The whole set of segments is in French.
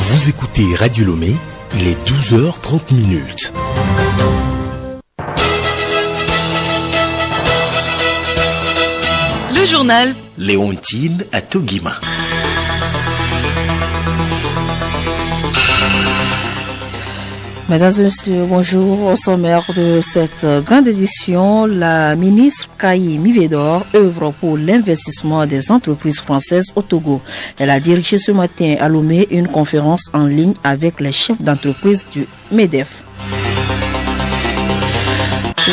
Vous écoutez Radio Lomé, il est 12h30. Le journal Léontine Atogima. Mesdames et messieurs, bonjour. Au sommaire de cette grande édition, la ministre Kayi Mivedor œuvre pour l'investissement des entreprises françaises au Togo. Elle a dirigé ce matin à Lomé une conférence en ligne avec les chefs d'entreprise du MEDEF.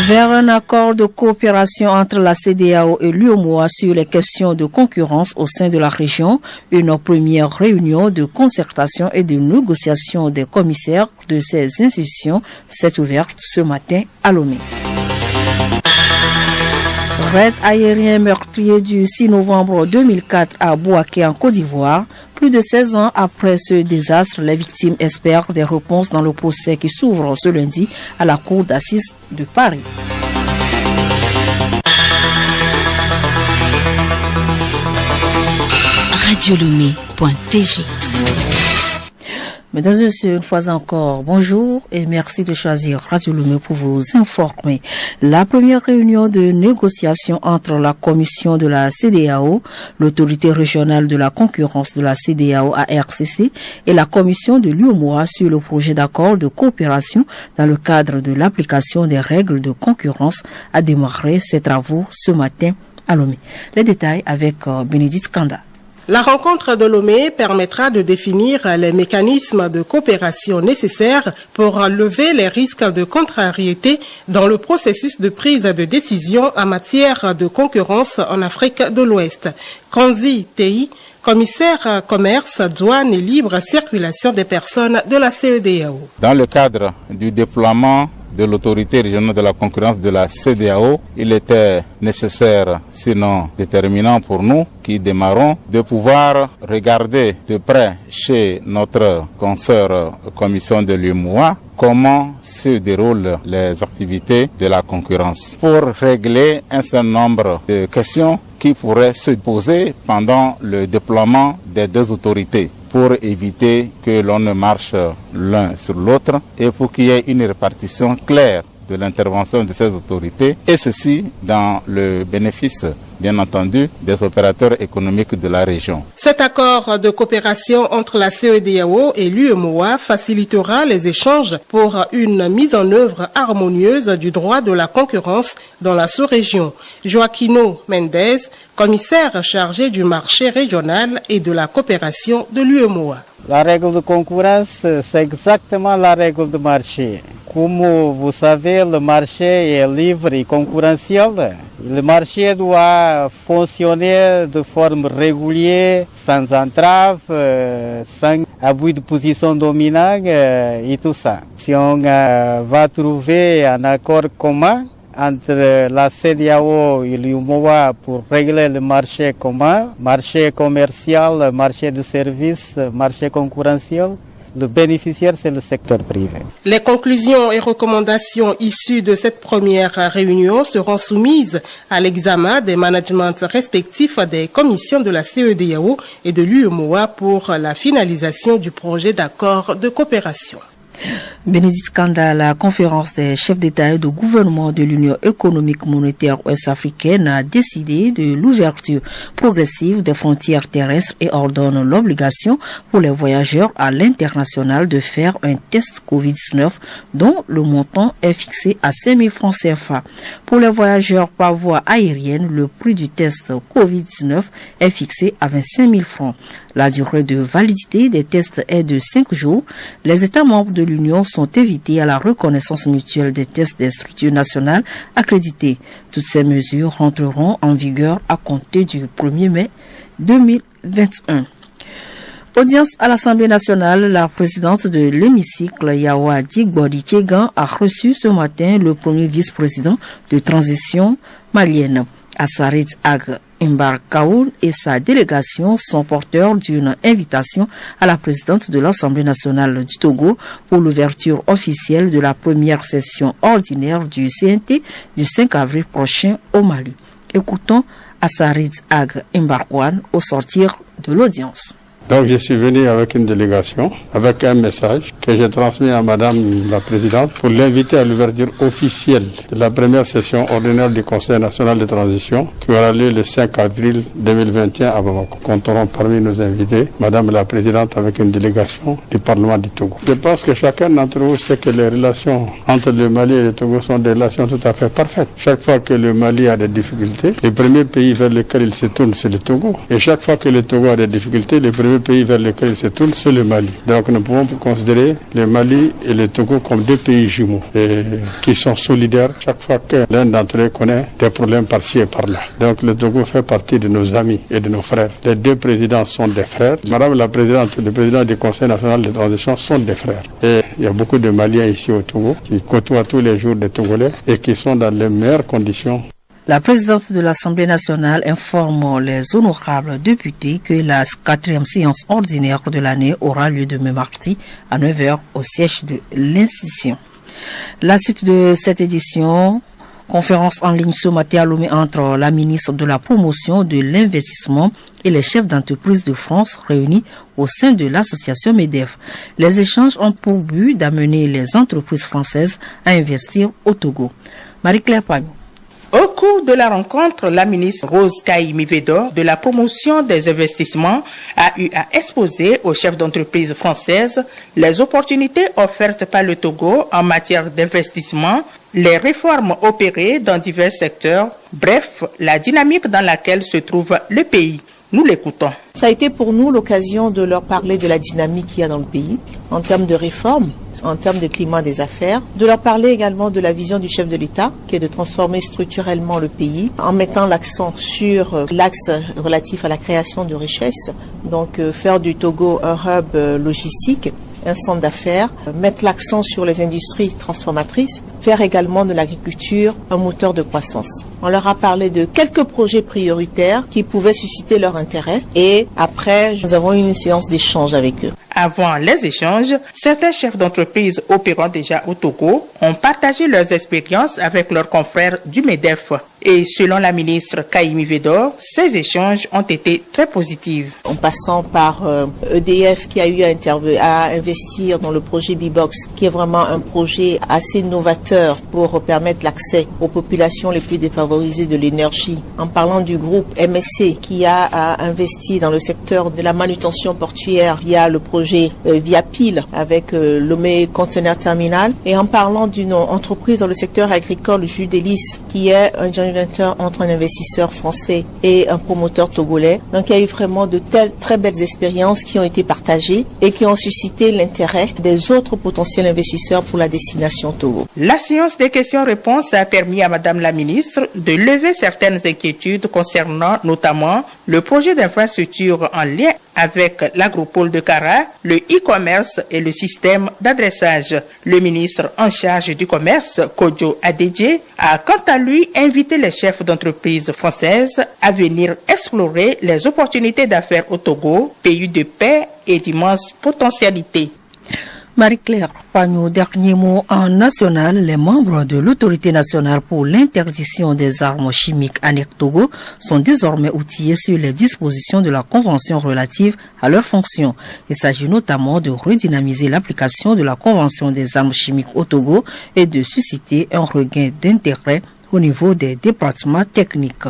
Vers un accord de coopération entre la CEDEAO et l'UEMOA sur les questions de concurrence au sein de la région, une première réunion de concertation et de négociation des commissaires de ces institutions s'est ouverte ce matin à Lomé. Raid aérien meurtrier du 6 novembre 2004 à Bouaké en Côte d'Ivoire. Plus de 16 ans après ce désastre, les victimes espèrent des réponses dans le procès qui s'ouvre ce lundi à la Cour d'assises de Paris. radiolomé.tg. Mesdames et messieurs, une fois encore, bonjour et merci de choisir Radio Lomé pour vous informer. La première réunion de négociation entre la commission de la CEDEAO, l'autorité régionale de la concurrence de la CEDEAO ARCC et la commission de l'UEMOA sur le projet d'accord de coopération dans le cadre de l'application des règles de concurrence a démarré ses travaux ce matin à Lomé. Les détails avec Bénédicte Kanda. La rencontre de Lomé permettra de définir les mécanismes de coopération nécessaires pour lever les risques de contrariété dans le processus de prise de décision en matière de concurrence en Afrique de l'Ouest. Kanzi Tei, commissaire commerce, douane et libre circulation des personnes de la CEDEAO. Dans le cadre du déploiement de l'autorité régionale de la concurrence de la CEDEAO, il était nécessaire, sinon déterminant pour nous qui démarrons, de pouvoir regarder de près chez notre consoeur commission de l'UEMOA comment se déroulent les activités de la concurrence pour régler un certain nombre de questions qui pourraient se poser pendant le déploiement des deux autorités, pour éviter que l'on ne marche l'un sur l'autre et pour qu'il y ait une répartition claire de l'intervention de ces autorités, et ceci dans le bénéfice, bien entendu, des opérateurs économiques de la région. Cet accord de coopération entre la CEDEAO et l'UEMOA facilitera les échanges pour une mise en œuvre harmonieuse du droit de la concurrence dans la sous-région. Joaquino Mendez, commissaire chargé du marché régional et de la coopération de l'UEMOA. La règle de concurrence, c'est exactement la règle de marché. Comme vous savez, le marché est libre et concurrentiel. Le marché doit fonctionner de forme régulière, sans entrave, sans abus de position dominante et tout ça. Si on va trouver un accord commun entre la CEDEAO et l'UEMOA pour régler le marché commun, marché commercial, marché de services, marché concurrentiel, le bénéficiaire, c'est le secteur privé. Les conclusions et recommandations issues de cette première réunion seront soumises à l'examen des managements respectifs des commissions de la CEDEAO et de l'UEMOA pour la finalisation du projet d'accord de coopération. Bénédicte Kanda, la conférence des chefs d'État et de gouvernement de l'Union économique monétaire ouest-africaine a décidé de l'ouverture progressive des frontières terrestres et ordonne l'obligation pour les voyageurs à l'international de faire un test Covid-19 dont le montant est fixé à 5 000 francs CFA. Pour les voyageurs par voie aérienne, le prix du test Covid-19 est fixé à 25 000 francs. La durée de validité des tests est de 5 jours. Les États membres de l'Union sont invités à la reconnaissance mutuelle des tests des structures nationales accréditées. Toutes ces mesures rentreront en vigueur à compter du 1er mai 2021. Audience à l'Assemblée nationale, la présidente de l'hémicycle, Yawa Digbodi Tchegan, a reçu ce matin le premier vice-président de transition malienne, Assarit Ag Mbarkaoun, et sa délégation sont porteurs d'une invitation à la présidente de l'Assemblée nationale du Togo pour l'ouverture officielle de la première session ordinaire du CNT du 5 avril prochain au Mali. Écoutons Assarit Ag Mbarkaoun au sortir de l'audience. Donc je suis venu avec une délégation, avec un message que j'ai transmis à Madame la Présidente pour l'inviter à l'ouverture officielle de la première session ordinaire du Conseil national de transition qui aura lieu le 5 avril 2021 à Bamako. Compterons parmi nos invités Madame la Présidente avec une délégation du Parlement du Togo. Je pense que chacun d'entre vous sait que les relations entre le Mali et le Togo sont des relations tout à fait parfaites. Chaque fois que le Mali a des difficultés, le premier pays vers lequel il se tourne, c'est le Togo. Et chaque fois que le Togo a des difficultés, le premier pays vers lequel il se tourne, c'est le Mali. Donc nous pouvons considérer le Mali et le Togo comme deux pays jumeaux et qui sont solidaires chaque fois que l'un d'entre eux connaît des problèmes par-ci et par-là. Donc le Togo fait partie de nos amis et de nos frères. Les deux présidents sont des frères. Madame la Présidente, le président du Conseil national de transition sont des frères. Et il y a beaucoup de Maliens ici au Togo qui côtoient tous les jours des Togolais et qui sont dans les meilleures conditions. La présidente de l'Assemblée nationale informe les honorables députés que la 4e séance ordinaire de l'année aura lieu demain mardi à 9h au siège de l'institution. La suite de cette édition, conférence en ligne ce matin à Lomé entre la ministre de la Promotion de l'Investissement et les chefs d'entreprise de France réunis au sein de l'association MEDEF. Les échanges ont pour but d'amener les entreprises françaises à investir au Togo. Marie-Claire Pagnon. Au cours de la rencontre, la ministre Rose Kaïmi-Vedor de la promotion des investissements a eu à exposer aux chefs d'entreprise françaises les opportunités offertes par le Togo en matière d'investissement, les réformes opérées dans divers secteurs, bref, la dynamique dans laquelle se trouve le pays. Nous l'écoutons. Ça a été pour nous l'occasion de leur parler de la dynamique qu'il y a dans le pays en termes de réformes, en termes de climat des affaires, de leur parler également de la vision du chef de l'État, qui est de transformer structurellement le pays, en mettant l'accent sur l'axe relatif à la création de richesses, donc faire du Togo un hub logistique, un centre d'affaires, mettre l'accent sur les industries transformatrices, faire également de l'agriculture un moteur de croissance. On leur a parlé de quelques projets prioritaires qui pouvaient susciter leur intérêt et après, nous avons eu une séance d'échange avec eux. Avant les échanges, certains chefs d'entreprise opérant déjà au Togo ont partagé leurs expériences avec leurs confrères du MEDEF. Et selon la ministre Kaïmi-Vedor, ces échanges ont été très positifs. En passant par EDF qui a eu à investir dans le projet B-Box, qui est vraiment un projet assez novateur pour permettre l'accès aux populations les plus défavorisées de l'énergie. En parlant du groupe MSC qui a investi dans le secteur de la manutention portuaire via le projet Viapil avec Lomé Container Terminal. Et en parlant d'une entreprise dans le secteur agricole, Judélis, qui est un joint venture entre un investisseur français et un promoteur togolais. Donc il y a eu vraiment de très belles expériences qui ont été partagées et qui ont suscité l'intérêt des autres potentiels investisseurs pour la destination Togo. La séance des questions-réponses a permis à Madame la ministre de lever certaines inquiétudes concernant notamment le projet d'infrastructure en lien avec l'agropole de Kara, le e-commerce et le système d'adressage. Le ministre en charge du commerce, Kodjo Adedje, a quant à lui invité les chefs d'entreprise françaises à venir explorer les opportunités d'affaires au Togo, pays de paix et d'immenses potentialités. Marie-Claire Pagnon, dernier mot en national, les membres de l'autorité nationale pour l'interdiction des armes chimiques ANEC Togo sont désormais outillés sur les dispositions de la Convention relative à leurs fonctions. Il s'agit notamment de redynamiser l'application de la Convention des armes chimiques au Togo et de susciter un regain d'intérêt au niveau des départements techniques.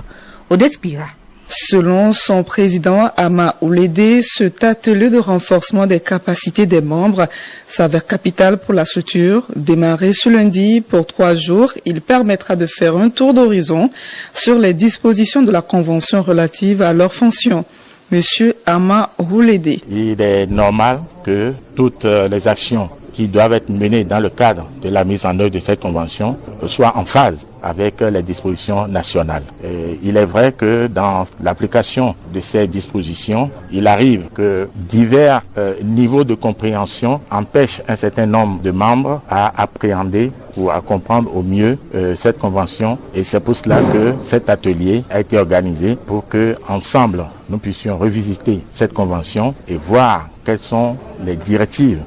Odette Pira. Selon son président Ama Oulédé, cet atelier de renforcement des capacités des membres s'avère capital pour la structure. Démarré ce lundi pour 3 jours, il permettra de faire un tour d'horizon sur les dispositions de la Convention relative à leurs fonctions. Monsieur Ama Oulédé. Il est normal que toutes les actions qui doivent être menées dans le cadre de la mise en œuvre de cette convention soient en phase avec les dispositions nationales. Et il est vrai que dans l'application de ces dispositions, il arrive que divers niveaux de compréhension empêchent un certain nombre de membres à appréhender ou à comprendre au mieux cette convention. Et c'est pour cela que cet atelier a été organisé pour que ensemble nous puissions revisiter cette convention et voir quelles sont les directives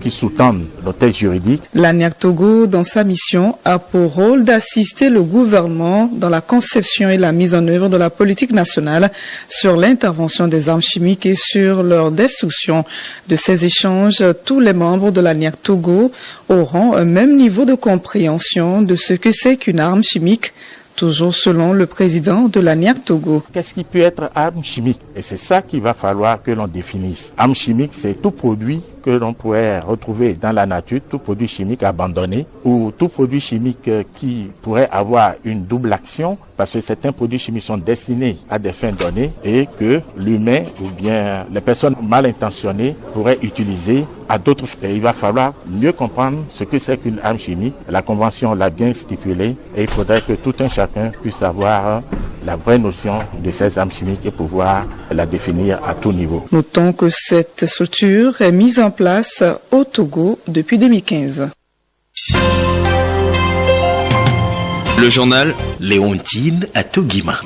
qui sous-tendent nos textes juridiques. L'ANIAC Togo, dans sa mission, a pour rôle d'assister le gouvernement dans la conception et la mise en œuvre de la politique nationale sur l'intervention des armes chimiques et sur leur destruction. De ces échanges, tous les membres de l'ANIAC Togo auront un même niveau de compréhension de ce que c'est qu'une arme chimique, toujours selon le président de l'ANIAC Togo. Qu'est-ce qui peut être arme chimique? Et c'est ça qu'il va falloir que l'on définisse. Arme chimique, c'est tout produit que l'on pourrait retrouver dans la nature, tout produit chimique abandonné ou tout produit chimique qui pourrait avoir une double action, parce que certains produits chimiques sont destinés à des fins données et que l'humain ou bien les personnes mal intentionnées pourraient utiliser à d'autres fins. Et il va falloir mieux comprendre ce que c'est qu'une arme chimique. La convention l'a bien stipulé et il faudrait que tout un chacun puisse avoir la vraie notion de ces armes chimiques et pouvoir la définir à tout niveau. Notons que cette structure est mise en place au Togo depuis 2015. Le journal Léontine à Togima.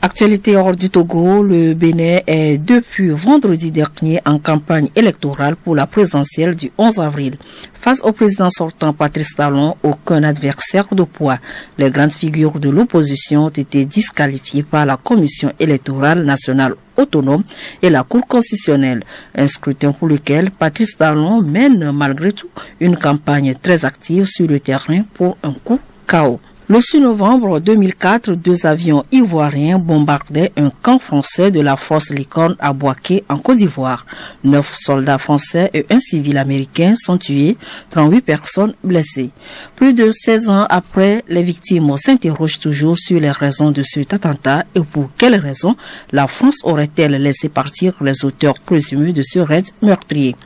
Actualité hors du Togo, le Bénin est depuis vendredi dernier en campagne électorale pour la présidentielle du 11 avril. Face au président sortant Patrice Talon, aucun adversaire de poids. Les grandes figures de l'opposition ont été disqualifiées par la Commission électorale nationale autonome et la Cour constitutionnelle. Un scrutin pour lequel Patrice Talon mène malgré tout une campagne très active sur le terrain pour un coup KO. Le 6 novembre 2004, 2 avions ivoiriens bombardaient un camp français de la force Licorne à Bouaké, en Côte d'Ivoire. 9 soldats français et un civil américain sont tués, 38 personnes blessées. Plus de 16 ans après, les victimes s'interrogent toujours sur les raisons de cet attentat et pour quelles raisons la France aurait-elle laissé partir les auteurs présumés de ce raid meurtrier.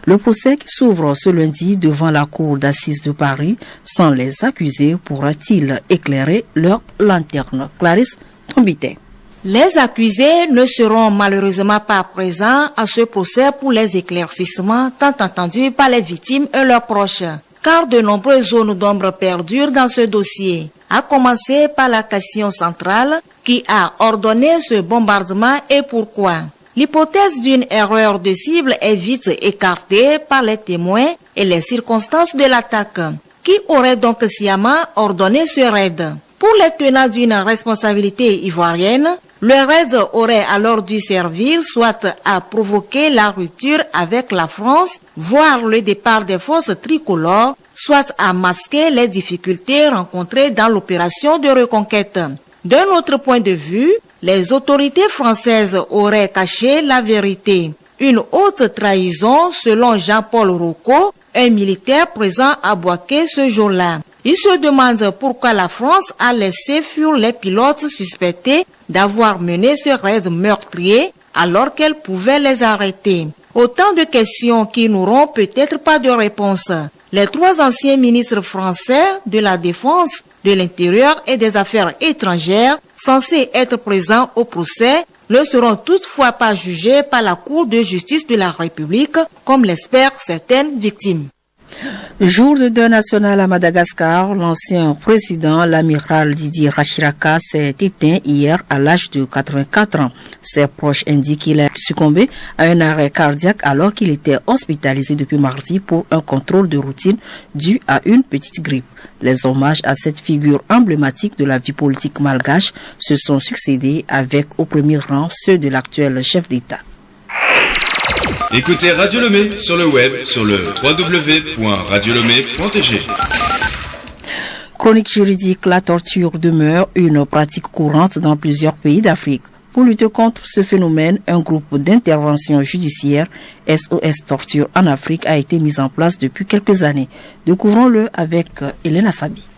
Le procès qui s'ouvre ce lundi devant la cour d'assises de Paris, sans les accusés, pourra-t-il éclairer leur lanterne? Clarisse Trombité. Les accusés ne seront malheureusement pas présents à ce procès pour les éclaircissements tant attendus par les victimes et leurs proches, car de nombreuses zones d'ombre perdurent dans ce dossier, à commencer par la question centrale qui a ordonné ce bombardement et pourquoi. L'hypothèse d'une erreur de cible est vite écartée par les témoins et les circonstances de l'attaque. Qui aurait donc sciemment ordonné ce raid? Pour les tenants d'une responsabilité ivoirienne, le raid aurait alors dû servir soit à provoquer la rupture avec la France, voire le départ des forces tricolores, soit à masquer les difficultés rencontrées dans l'opération de reconquête. D'un autre point de vue, les autorités françaises auraient caché la vérité. Une haute trahison selon Jean-Paul Rocco, un militaire présent à Bouaké ce jour-là. Il se demande pourquoi la France a laissé fuir les pilotes suspectés d'avoir mené ce raid meurtrier alors qu'elle pouvait les arrêter. Autant de questions qui n'auront peut-être pas de réponse. Les 3 anciens ministres français de la Défense, de l'Intérieur et des Affaires étrangères, censés être présents au procès, ne seront toutefois pas jugés par la Cour de justice de la République, comme l'espèrent certaines victimes. Jour de deuil national à Madagascar, l'ancien président, l'amiral Didier Rachiraka, s'est éteint hier à l'âge de 84 ans. Ses proches indiquent qu'il a succombé à un arrêt cardiaque alors qu'il était hospitalisé depuis mardi pour un contrôle de routine dû à une petite grippe. Les hommages à cette figure emblématique de la vie politique malgache se sont succédés avec au premier rang ceux de l'actuel chef d'État. Écoutez Radio Lomé sur le web sur le www.radiolomé.tg. Chronique juridique, la torture demeure une pratique courante dans plusieurs pays d'Afrique. Pour lutter contre ce phénomène, un groupe d'intervention judiciaire, SOS Torture en Afrique, a été mis en place depuis quelques années. Découvrons-le avec Elena Sabi.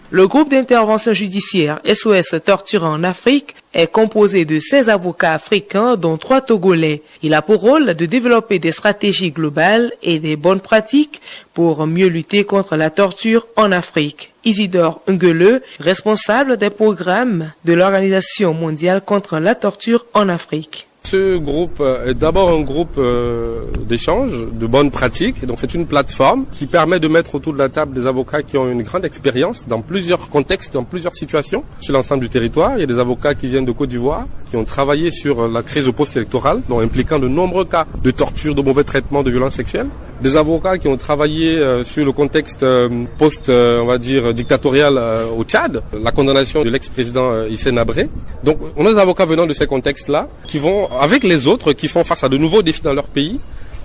Le groupe d'intervention judiciaire SOS Torture en Afrique est composé de 16 avocats africains, dont 3 Togolais. Il a pour rôle de développer des stratégies globales et des bonnes pratiques pour mieux lutter contre la torture en Afrique. Isidore Ngele, responsable des programmes de l'Organisation mondiale contre la torture en Afrique. Ce groupe est d'abord un groupe d'échange, de bonnes pratiques. Donc c'est une plateforme qui permet de mettre autour de la table des avocats qui ont une grande expérience dans plusieurs contextes, dans plusieurs situations sur l'ensemble du territoire. Il y a des avocats qui viennent de Côte d'Ivoire, qui ont travaillé sur la crise post-électorale, donc impliquant de nombreux cas de torture, de mauvais traitements, de violences sexuelles. Des avocats qui ont travaillé sur le contexte on va dire, dictatorial au Tchad, la condamnation de l'ex-président Hissène Habré. Donc on a des avocats venant de ces contextes-là qui vont, avec les autres, qui font face à de nouveaux défis dans leur pays,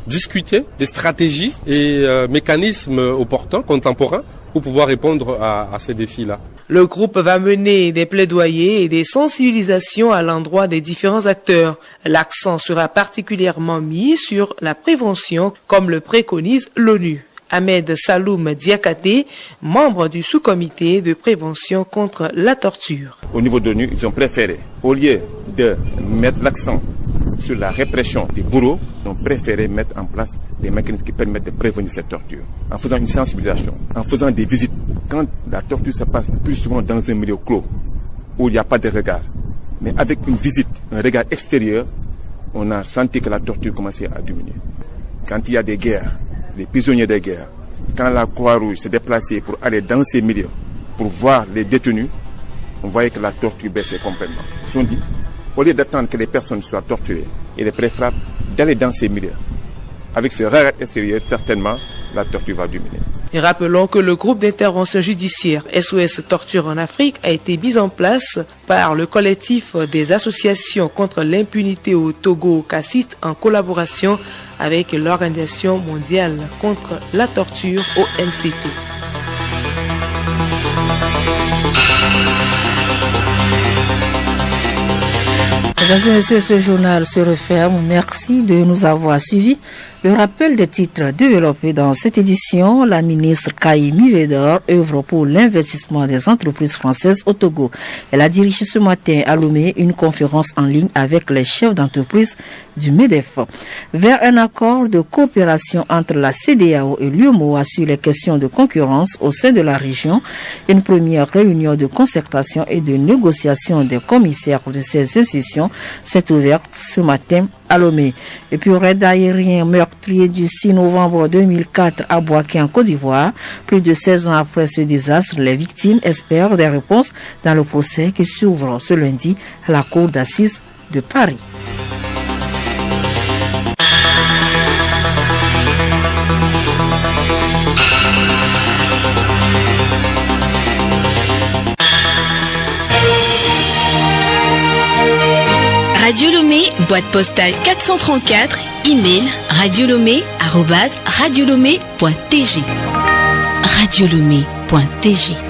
discuter des stratégies et mécanismes opportuns, contemporains, pour pouvoir répondre à ces défis-là. Le groupe va mener des plaidoyers et des sensibilisations à l'endroit des différents acteurs. L'accent sera particulièrement mis sur la prévention, comme le préconise l'ONU. Ahmed Saloum Diakate, membre du sous-comité de prévention contre la torture. Au niveau de l'ONU, ils ont préféré, au lieu de mettre l'accent sur la répression des bourreaux, ils ont préféré mettre en place des mécanismes qui permettent de prévenir cette torture. En faisant une sensibilisation, en faisant des visites. Quand la torture se passe plus souvent dans un milieu clos, où il n'y a pas de regard, mais avec une visite, un regard extérieur, on a senti que la torture commençait à diminuer. Quand il y a des guerres, les prisonniers de guerre, quand la Croix-Rouge s'est déplacée pour aller dans ces milieux, pour voir les détenus, on voyait que la torture baissait complètement. Ils se sont dit, au lieu d'attendre que les personnes soient torturées, il est préférable d'aller dans ces milieux. Avec ce regard extérieur, certainement, la torture va diminuer. Et rappelons que le groupe d'intervention judiciaire SOS Torture en Afrique a été mis en place par le collectif des associations contre l'impunité au Togo, CACIT, en collaboration avec l'Organisation mondiale contre la torture, OMCT. Mesdames et messieurs, ce journal se referme. Merci de nous avoir suivis. Le rappel des titres développés dans cette édition, la ministre Kaïmi Vedor œuvre pour l'investissement des entreprises françaises au Togo. Elle a dirigé ce matin à Lomé une conférence en ligne avec les chefs d'entreprise du MEDEF. Vers un accord de coopération entre la CEDEAO et l'UEMOA sur les questions de concurrence au sein de la région, une première réunion de concertation et de négociation des commissaires de ces institutions s'est ouverte ce matin à Lomé. Et puis, raid aérien meurtrier du 6 novembre 2004 à Bouaké en Côte d'Ivoire. Plus de 16 ans après ce désastre, les victimes espèrent des réponses dans le procès qui s'ouvre ce lundi à la Cour d'assises de Paris. Radio Lomé, boîte postale 434, email radiolomé@radiolomé.tg. Radiolomé.tg